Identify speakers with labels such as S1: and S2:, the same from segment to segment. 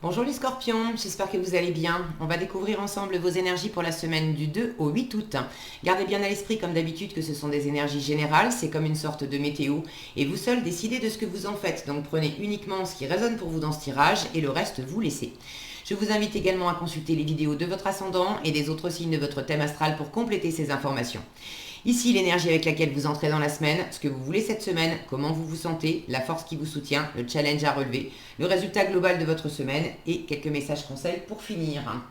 S1: Bonjour les scorpions, j'espère que vous allez bien. On va découvrir ensemble vos énergies pour la semaine du 2 au 8 août. Gardez bien à l'esprit comme d'habitude que ce sont des énergies générales, c'est comme une sorte de météo et vous seuls décidez de ce que vous en faites. Donc prenez uniquement ce qui résonne pour vous dans ce tirage et le reste vous laissez. Je vous invite également à consulter les vidéos de votre ascendant et des autres signes de votre thème astral pour compléter ces informations. Ici, l'énergie avec laquelle vous entrez dans la semaine, ce que vous voulez cette semaine, comment vous vous sentez, la force qui vous soutient, le challenge à relever, le résultat global de votre semaine et quelques messages conseils pour finir.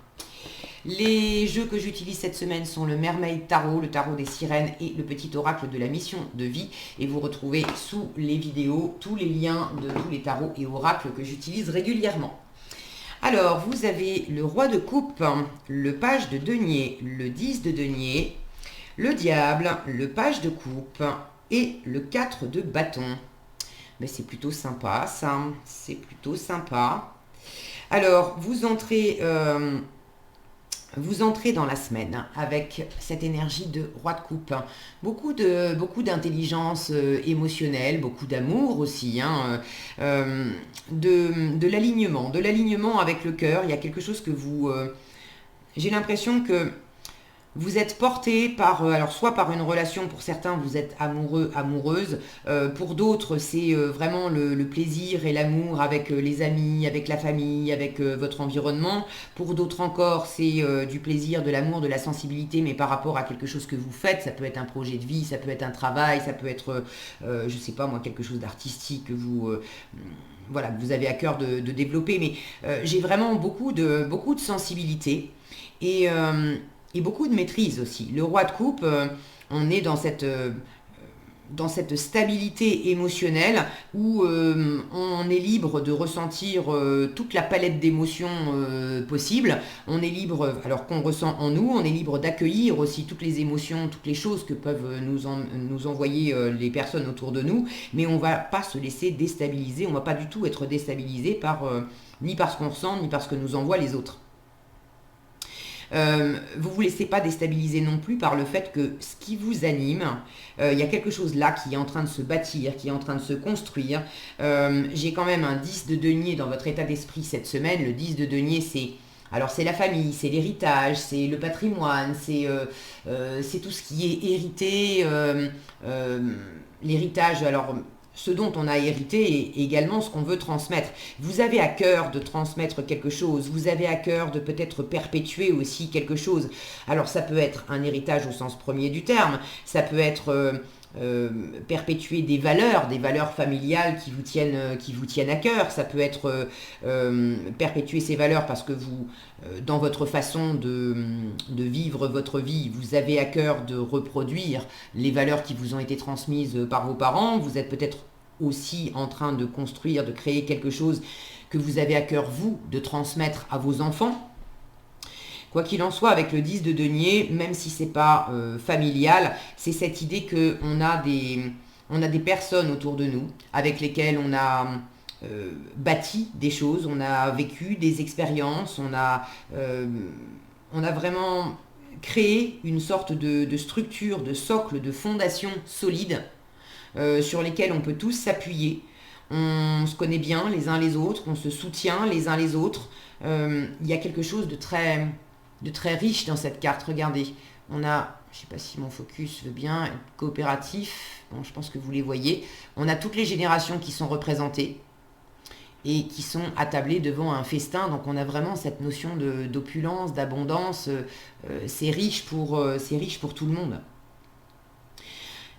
S1: Les jeux que j'utilise cette semaine sont le Mermaid Tarot, le tarot des sirènes et le petit oracle de la mission de vie. Et vous retrouvez sous les vidéos tous les liens de tous les tarots et oracles que j'utilise régulièrement. Alors, vous avez le roi de coupe, le page de denier, le 10 de denier, le diable, le page de coupe et le 4 de bâton. Mais c'est plutôt sympa ça, c'est plutôt sympa. Alors, vous entrez dans la semaine avec cette énergie de roi de coupe. Beaucoup d'intelligence émotionnelle, beaucoup d'amour aussi, de l'alignement avec le cœur. Il y a quelque chose que vous... j'ai l'impression que vous êtes porté par, alors soit par une relation, pour certains vous êtes amoureux, amoureuse, pour d'autres c'est vraiment le plaisir et l'amour avec les amis, avec la famille, avec votre environnement. Pour d'autres encore c'est du plaisir, de l'amour, de la sensibilité, mais par rapport à quelque chose que vous faites. Ça peut être un projet de vie, ça peut être un travail, ça peut être, je sais pas moi, quelque chose d'artistique que vous... voilà, que vous avez à cœur de développer, mais j'ai vraiment beaucoup de sensibilité et beaucoup de maîtrise aussi. Le roi de coupe, on est dans cette stabilité émotionnelle où on est libre de ressentir toute la palette d'émotions possibles. On est libre, alors qu'on ressent en nous, on est libre d'accueillir aussi toutes les émotions, toutes les choses que peuvent nous envoyer les personnes autour de nous, mais on ne va pas se laisser déstabiliser, on ne va pas du tout être déstabilisé par, ni par ce qu'on ressent, ni par ce que nous envoient les autres. Vous ne vous laissez pas déstabiliser non plus par le fait que ce qui vous anime, il y a quelque chose là qui est en train de se bâtir, qui est en train de se construire. J'ai quand même un 10 de denier dans votre état d'esprit cette semaine. Le 10 de denier, c'est la famille, c'est l'héritage, c'est le patrimoine, c'est tout ce qui est hérité. L'héritage, alors ce dont on a hérité et également ce qu'on veut transmettre. Vous avez à cœur de transmettre quelque chose, vous avez à cœur de peut-être perpétuer aussi quelque chose. Alors ça peut être un héritage au sens premier du terme, ça peut être perpétuer des valeurs familiales qui vous tiennent à cœur. Ça peut être perpétuer ces valeurs parce que vous, dans votre façon de vivre votre vie, vous avez à cœur de reproduire les valeurs qui vous ont été transmises par vos parents. Vous êtes peut-être aussi en train de construire, de créer quelque chose que vous avez à cœur, vous, de transmettre à vos enfants. Quoi qu'il en soit, avec le 10 de denier, même si c'est pas familial, c'est cette idée qu'on a des personnes autour de nous avec lesquelles on a bâti des choses, on a vécu des expériences, on a vraiment créé une sorte de structure, de socle, de fondation solide sur lesquelles on peut tous s'appuyer. On se connaît bien les uns les autres, on se soutient les uns les autres. Il y a quelque chose de très riche dans cette carte. Regardez, on a, je ne sais pas si mon focus veut bien, coopératif, bon, je pense que vous les voyez. On a toutes les générations qui sont représentées et qui sont attablées devant un festin. Donc on a vraiment cette notion d'opulence, d'abondance. C'est riche pour tout le monde.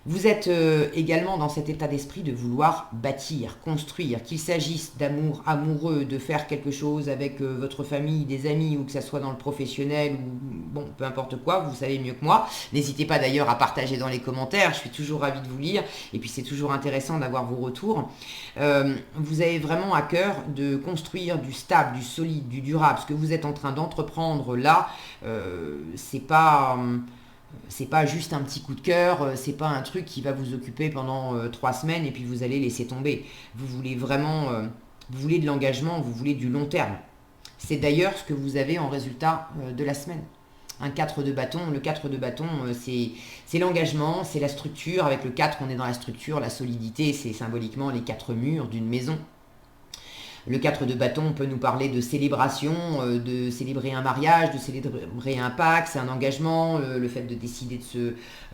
S1: Vous êtes également dans cet état d'esprit de vouloir bâtir, construire, qu'il s'agisse d'amour amoureux, de faire quelque chose avec votre famille, des amis, ou que ça soit dans le professionnel, ou bon, peu importe quoi, vous savez mieux que moi. N'hésitez pas d'ailleurs à partager dans les commentaires, je suis toujours ravie de vous lire, et puis c'est toujours intéressant d'avoir vos retours. Vous avez vraiment à cœur de construire du stable, du solide, du durable. Ce que vous êtes en train d'entreprendre là, c'est pas juste un petit coup de cœur, c'est pas un truc qui va vous occuper pendant 3 semaines et puis vous allez laisser tomber. Vous voulez vraiment, vous voulez de l'engagement, vous voulez du long terme. C'est d'ailleurs ce que vous avez en résultat de la semaine. Un 4 de bâton, le 4 de bâton, c'est l'engagement, c'est la structure. Avec le 4, on est dans la structure, la solidité, c'est symboliquement les 4 murs d'une maison. Le 4 de bâton peut nous parler de célébration, de célébrer un mariage, de célébrer un pacte, c'est un engagement, le fait de décider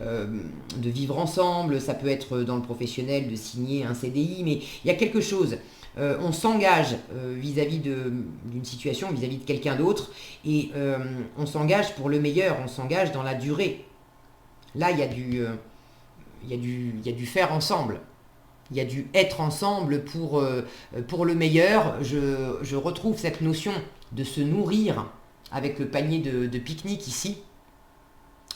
S1: de vivre ensemble. Ça peut être dans le professionnel de signer un CDI, mais il y a quelque chose. On s'engage vis-à-vis d'une situation, vis-à-vis de quelqu'un d'autre, et on s'engage pour le meilleur, on s'engage dans la durée. Là, il y a du faire ensemble. Il y a dû être ensemble pour le meilleur. Je retrouve cette notion de se nourrir avec le panier de pique-nique ici.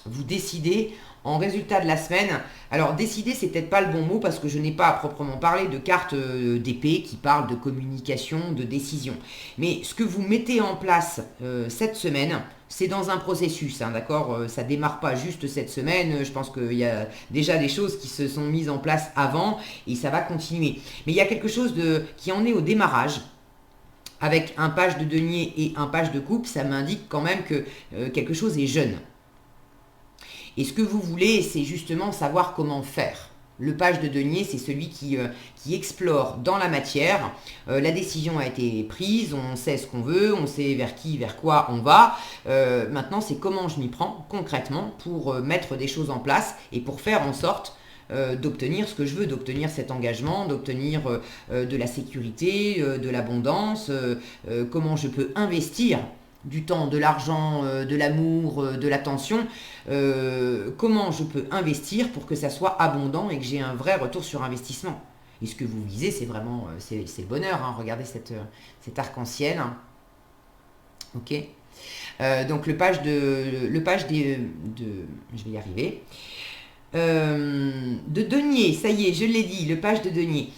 S1: Vous décidez en résultat de la semaine. Alors décider, c'est peut-être pas le bon mot parce que je n'ai pas à proprement parler de carte d'épée qui parle de communication, de décision. Mais ce que vous mettez en place cette semaine, c'est dans un processus, hein, d'accord. Ça démarre pas juste cette semaine. Je pense qu'il y a déjà des choses qui se sont mises en place avant et ça va continuer. Mais il y a quelque chose qui en est au démarrage. Avec un page de denier et un page de coupe, ça m'indique quand même que quelque chose est jeune. Et ce que vous voulez, c'est justement savoir comment faire. Le page de denier, c'est celui qui explore dans la matière. La décision a été prise, on sait ce qu'on veut, on sait vers qui, vers quoi on va. Maintenant, c'est comment je m'y prends concrètement pour mettre des choses en place et pour faire en sorte d'obtenir ce que je veux, d'obtenir cet engagement, d'obtenir de la sécurité, de l'abondance, comment je peux investir du temps, de l'argent, de l'amour, de l'attention, comment je peux investir pour que ça soit abondant et que j'ai un vrai retour sur investissement. Et ce que vous visez, c'est vraiment, c'est le bonheur, hein. Regardez cet arc-en-ciel, hein. Ok. Donc je vais y arriver. De denier, ça y est, je l'ai dit, le page de denier.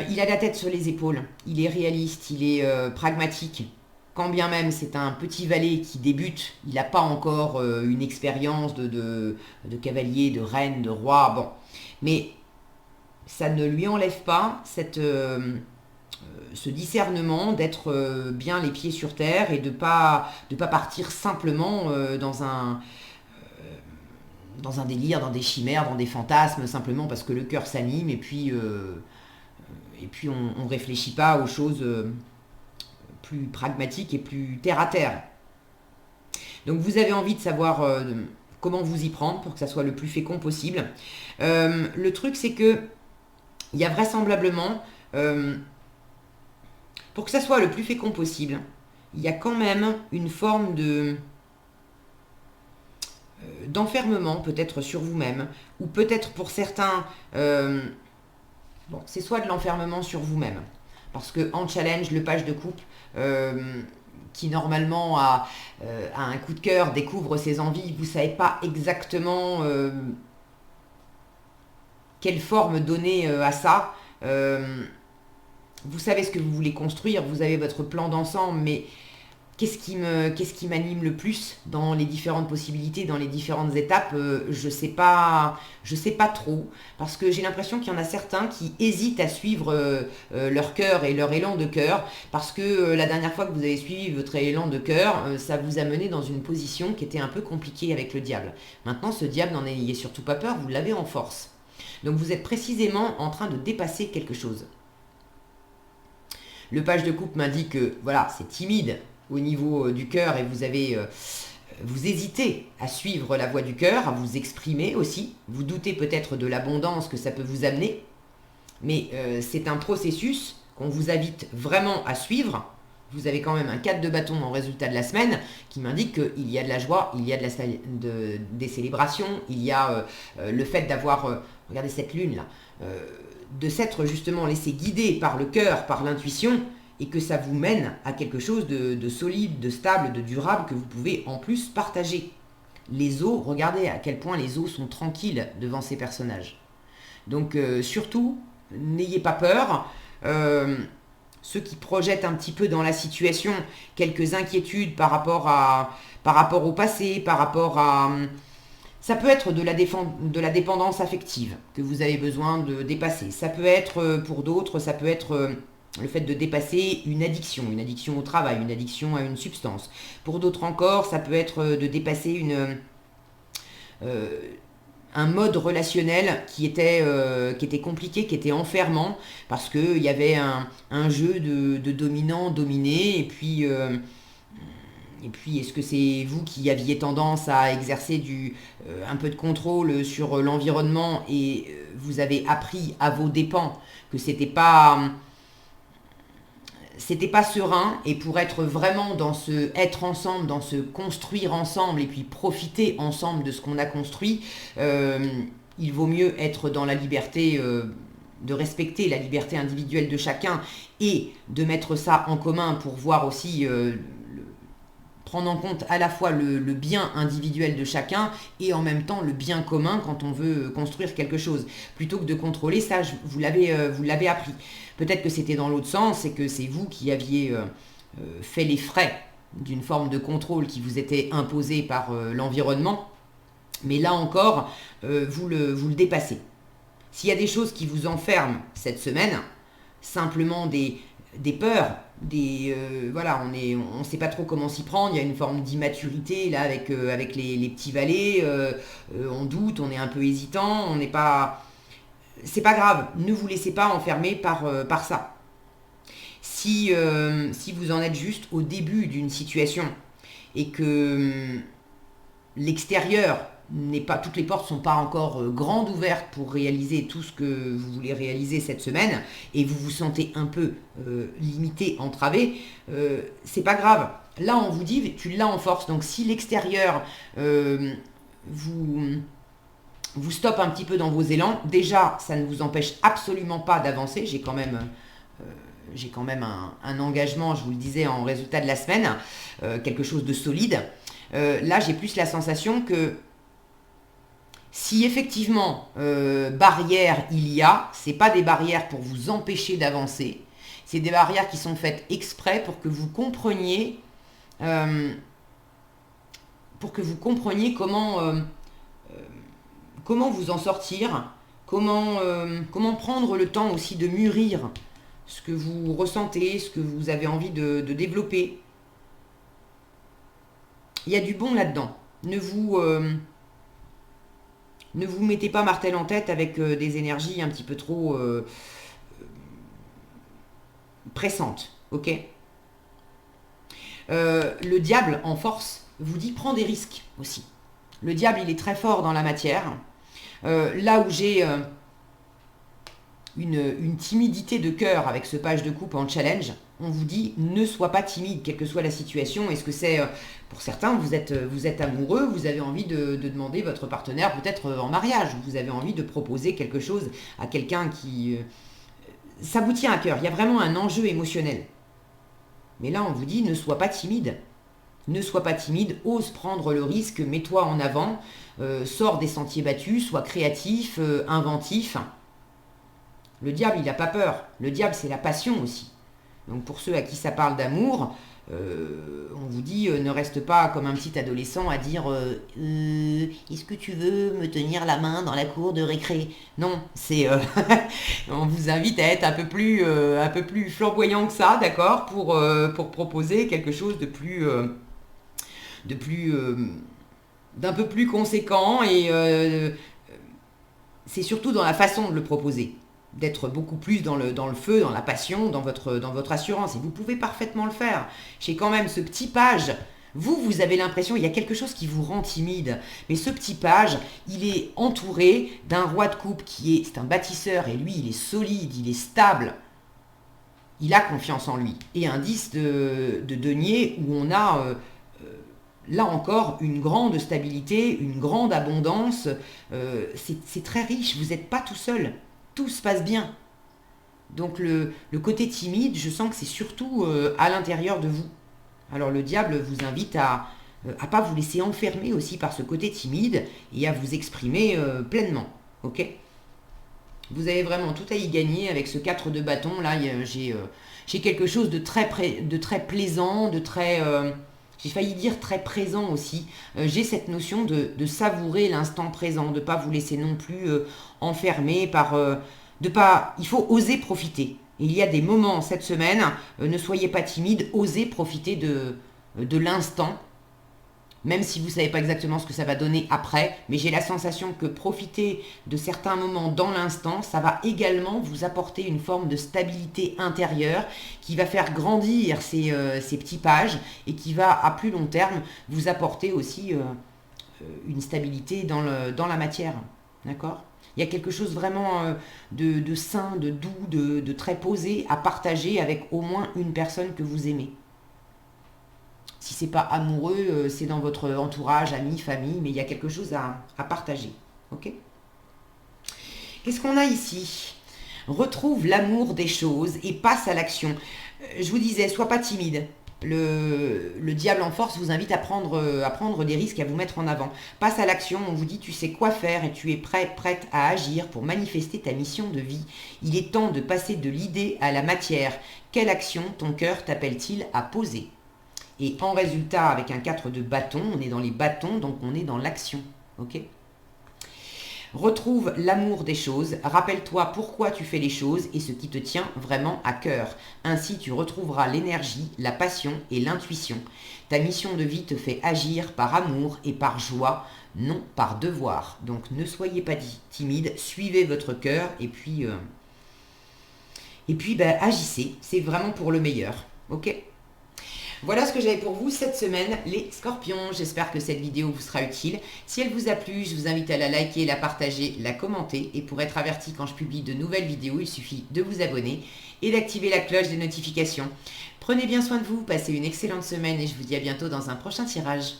S1: Il a la tête sur les épaules, il est réaliste, il est pragmatique. Quand bien même c'est un petit valet qui débute, il n'a pas encore une expérience de cavalier, de reine, de roi, bon. Mais ça ne lui enlève pas ce discernement d'être bien les pieds sur terre et de pas partir simplement dans un délire, dans des chimères, dans des fantasmes, simplement parce que le cœur s'anime et puis on ne réfléchit pas aux choses plus pragmatiques et plus terre à terre. Donc vous avez envie de savoir comment vous y prendre pour que ça soit le plus fécond possible. Le truc, c'est que il y a vraisemblablement, pour que ça soit le plus fécond possible, il y a quand même une forme d'enfermement peut-être sur vous-même, ou peut-être pour certains, c'est soit de l'enfermement sur vous-même, parce que en challenge, le page de coupe, qui normalement a un coup de cœur, découvre ses envies, vous ne savez pas exactement quelle forme donner à ça. Vous savez ce que vous voulez construire, vous avez votre plan d'ensemble, mais qu'est-ce qui m'anime le plus dans les différentes possibilités, dans les différentes étapes, je sais pas trop, parce que j'ai l'impression qu'il y en a certains qui hésitent à suivre leur cœur et leur élan de cœur, parce que la dernière fois que vous avez suivi votre élan de cœur, ça vous a mené dans une position qui était un peu compliquée avec le diable. Maintenant, ce diable, n'en ayez surtout pas peur, vous l'avez en force. Donc vous êtes précisément en train de dépasser quelque chose. Le page de coupe m'indique que voilà, c'est timide au niveau du cœur et vous hésitez à suivre la voie du cœur, à vous exprimer aussi. Vous doutez peut-être de l'abondance que ça peut vous amener, mais c'est un processus qu'on vous invite vraiment à suivre. Vous avez quand même un 4 de bâton en résultat de la semaine qui m'indique qu'il y a de la joie, il y a des célébrations, il y a le fait d'avoir, regardez cette lune là, de s'être justement laissé guider par le cœur, par l'intuition, et que ça vous mène à quelque chose de solide, de stable, de durable, que vous pouvez en plus partager. Les eaux, regardez à quel point les eaux sont tranquilles devant ces personnages. Donc surtout, n'ayez pas peur. Ceux qui projettent un petit peu dans la situation quelques inquiétudes par rapport au passé, par rapport à... Ça peut être de la dépendance affective que vous avez besoin de dépasser. Ça peut être, pour d'autres, ça peut être le fait de dépasser une addiction au travail, une addiction à une substance. Pour d'autres encore, ça peut être de dépasser un mode relationnel qui était compliqué, qui était enfermant, parce qu'il y avait un jeu de dominant-dominé, et puis est-ce que c'est vous qui aviez tendance à exercer un peu de contrôle sur l'environnement, et vous avez appris à vos dépens que c'était pas serein, et pour être vraiment dans ce être ensemble, dans ce construire ensemble, et puis profiter ensemble de ce qu'on a construit, il vaut mieux être dans la liberté, de respecter la liberté individuelle de chacun, et de mettre ça en commun pour voir aussi, prendre en compte à la fois le bien individuel de chacun et en même temps le bien commun quand on veut construire quelque chose. Plutôt que de contrôler ça, vous l'avez appris. Peut-être que c'était dans l'autre sens et que c'est vous qui aviez fait les frais d'une forme de contrôle qui vous était imposée par l'environnement. Mais là encore, vous le dépassez. S'il y a des choses qui vous enferment cette semaine, simplement des peurs, voilà, on sait pas trop comment s'y prendre, il y a une forme d'immaturité là avec les petits valets, on doute, on est un peu hésitant, on n'est pas... C'est pas grave, ne vous laissez pas enfermer par ça. Si vous en êtes juste au début d'une situation et que l'extérieur n'est pas, toutes les portes sont pas encore grandes ouvertes pour réaliser tout ce que vous voulez réaliser cette semaine, et vous vous sentez un peu limité, entravé, c'est pas grave. Là, on vous dit, tu l'as en force. Donc, si l'extérieur vous stoppe un petit peu dans vos élans, déjà, ça ne vous empêche absolument pas d'avancer. J'ai quand même un engagement, je vous le disais, en résultat de la semaine, quelque chose de solide. Là, j'ai plus la sensation que si effectivement barrières il y a, c'est pas des barrières pour vous empêcher d'avancer, c'est des barrières qui sont faites exprès pour que vous compreniez comment vous en sortir, comment prendre le temps aussi de mûrir ce que vous ressentez, ce que vous avez envie de développer. Il y a du bon là-dedans. Ne vous mettez pas martel en tête avec des énergies un petit peu trop pressantes, ok ? Le diable en force vous dit prends des risques aussi. Le diable, il est très fort dans la matière. Là où j'ai une timidité de cœur avec ce page de coupe en challenge, on vous dit ne sois pas timide, quelle que soit la situation. Est-ce que c'est, pour certains, vous êtes amoureux, vous avez envie de demander votre partenaire peut-être en mariage, vous avez envie de proposer quelque chose à quelqu'un qui... ça vous tient à cœur, il y a vraiment un enjeu émotionnel. Mais là, on vous dit ne sois pas timide. Ne sois pas timide, ose prendre le risque, mets-toi en avant, sors des sentiers battus, sois créatif, inventif. Le diable, il n'a pas peur. Le diable, c'est la passion aussi. Donc pour ceux à qui ça parle d'amour, on vous dit ne reste pas comme un petit adolescent à dire est-ce que tu veux me tenir la main dans la cour de récré? Non, c'est on vous invite à être un peu plus flamboyant que ça, d'accord, pour proposer quelque chose d'un peu plus conséquent, et c'est surtout dans la façon de le proposer, d'être beaucoup plus dans le feu, dans la passion, dans votre assurance. Et vous pouvez parfaitement le faire. J'ai quand même ce petit page. Vous avez l'impression, il y a quelque chose qui vous rend timide. Mais ce petit page, il est entouré d'un roi de coupe c'est un bâtisseur, et lui, il est solide, il est stable. Il a confiance en lui. Et un 10 de denier où on a... là encore, une grande stabilité, une grande abondance. C'est très riche, vous n'êtes pas tout seul. Tout se passe bien. Donc le côté timide, je sens que c'est surtout à l'intérieur de vous. Alors le diable vous invite à pas vous laisser enfermer aussi par ce côté timide et à vous exprimer pleinement. Ok ? Vous avez vraiment tout à y gagner avec ce 4 de bâton. Là, j'ai quelque chose de très plaisant, de très... j'ai failli dire très présent aussi. J'ai cette notion de savourer l'instant présent, de ne pas vous laisser non plus enfermer par... il faut oser profiter. Il y a des moments cette semaine, ne soyez pas timide, osez profiter de l'instant. même si vous ne savez pas exactement ce que ça va donner après, mais j'ai la sensation que profiter de certains moments dans l'instant, ça va également vous apporter une forme de stabilité intérieure qui va faire grandir ces petits pages et qui va à plus long terme vous apporter aussi une stabilité dans la matière. D'accord ? Il y a quelque chose vraiment de sain, de doux, de très posé à partager avec au moins une personne que vous aimez. Si c'est pas amoureux, c'est dans votre entourage, amis, famille, mais il y a quelque chose à partager. Ok ? Qu'est-ce qu'on a ici ? Retrouve l'amour des choses et passe à l'action. Je vous disais, sois pas timide. Le diable en force vous invite à prendre des risques, à vous mettre en avant. Passe à l'action, on vous dit tu sais quoi faire et tu es prête à agir pour manifester ta mission de vie. Il est temps de passer de l'idée à la matière. Quelle action ton cœur t'appelle-t-il à poser ? Et en résultat, avec un 4 de bâton, on est dans les bâtons, donc on est dans l'action. Ok ? Retrouve l'amour des choses, rappelle-toi pourquoi tu fais les choses et ce qui te tient vraiment à cœur. Ainsi, tu retrouveras l'énergie, la passion et l'intuition. Ta mission de vie te fait agir par amour et par joie, non par devoir. Donc ne soyez pas timide, suivez votre cœur et puis agissez. C'est vraiment pour le meilleur. Ok ? Voilà ce que j'avais pour vous cette semaine, les scorpions. J'espère que cette vidéo vous sera utile. Si elle vous a plu, je vous invite à la liker, la partager, la commenter. Et pour être averti quand je publie de nouvelles vidéos, il suffit de vous abonner et d'activer la cloche des notifications. Prenez bien soin de vous, passez une excellente semaine et je vous dis à bientôt dans un prochain tirage.